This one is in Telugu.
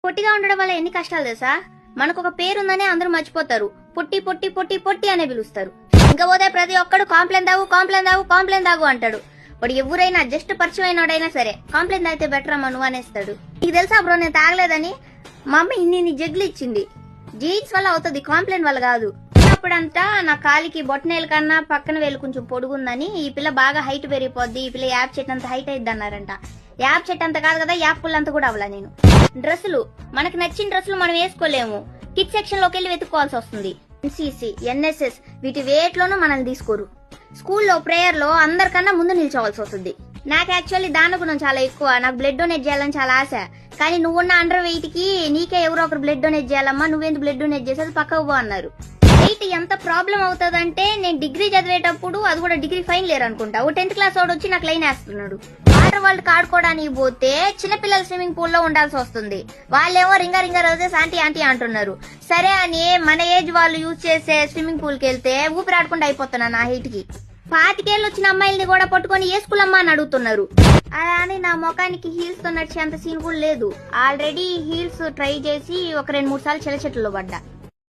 పొట్టిగా ఉండడం వల్ల ఎన్ని కష్టాలు తెలుసా? మనకు ఒక పేరుందనే అందరూ మర్చిపోతారు. పొట్టి పొట్టి పొట్టి పొట్టి అనే పిలుస్తారు. ఇంకా పోతే ప్రతి ఒక్కడు కాంప్లైంట్ తాగు అంటాడు. వాడు ఎవరైనా జస్ట్ పరిచయం అయినా సరే కాంప్లైంట్ తాగితే బెటర్ అమ్మా నువ్వు అనేస్తాడు. నీకు తెలుసా బ్రో, నేను తాగలేదని మా అమ్మ ఇన్ని జగ్గులు ఇచ్చింది. జీన్స్ వల్ల అవుతుంది, కాంప్లైంట్ వల్ల కాదు. అప్పుడంతా నా కాలికి బొట్టనేల కన్నా పక్కన వేలు కొంచెం పొడుగుందని ఈ పిల్ల బాగా హైట్ పెరిగిపోద్ది, ఈ పిల్ల యాప్ చెట్టు అంత హైట్ అయిద్ది అన్నారంట. యాప్ చెట్టు అంత కాదు కదా, యాప్ పుల్ అంత కూడా అవ్వాల. నేను డ్రెస్సులు మనకి నచ్చిన డ్రెస్సులు మనం వేసుకోలేము, కిడ్ సెక్షన్ లోకి వెళ్ళి వెతుక్కోవాల్సి వస్తుంది. ఎన్సీసీ, ఎన్ఎస్ఎస్ వీటి వేట్లోనూ మనల్ని తీసుకోరు. స్కూల్లో ప్రేయర్ లో అందరికన్నా ముందు నిల్చోవాల్సి వస్తుంది. నాకు యాక్చువల్లీ దాని గుణం చాలా ఎక్కువ. నాకు బ్లడ్ డొనేట్ చేయాలని చాలా ఆశ. కానీ నువ్వున్న అండర్ వెయిట్ కి నీకే ఎవరో ఒకరు బ్లడ్ డొనేట్ చేయాలమ్మా, నువ్వేందుకు బ్లడ్ డొనేట్ చేసేది పక్కకు పో అన్నారు. వెయిట్ ఎంత ప్రాబ్లం అవుతుందంటే నేను డిగ్రీ చదివేటప్పుడు, అది కూడా డిగ్రీ ఫైనల్ ఇయర్ అనుకుంటా, ఓ 10th క్లాస్ వాడు వచ్చి నాకు లైన్ వేస్తున్నాడు. వాటర్ వరల్డ్ ఆడుకోవడానికి పోతే చిన్నపిల్లల స్విమ్మింగ్ పూల్ లో ఉండాల్సి వస్తుంది. వాళ్ళేమో రింగా రోజెస్ ఆంటీ అంటున్నారు. సరే అని మన ఏజ్ వాళ్ళు యూజ్ చేసే స్విమ్మింగ్ పూల్ కి వెళ్తే ఊపిరాడకుండా అయిపోతున్నా నా హైట్ కి. 25 ఏళ్ళు వచ్చిన అమ్మాయిల్ని కూడా పట్టుకొని ఏ స్కూల్ అమ్మా అని అడుగుతున్నారు. అలా అని నా ముఖానికి హీల్స్ తో నడిచేంత సీన్ కూడా లేదు. ఆల్రెడీ హీల్స్ ట్రై చేసి ఒక 2-3 సార్లు చెట్లలో పడ్డా.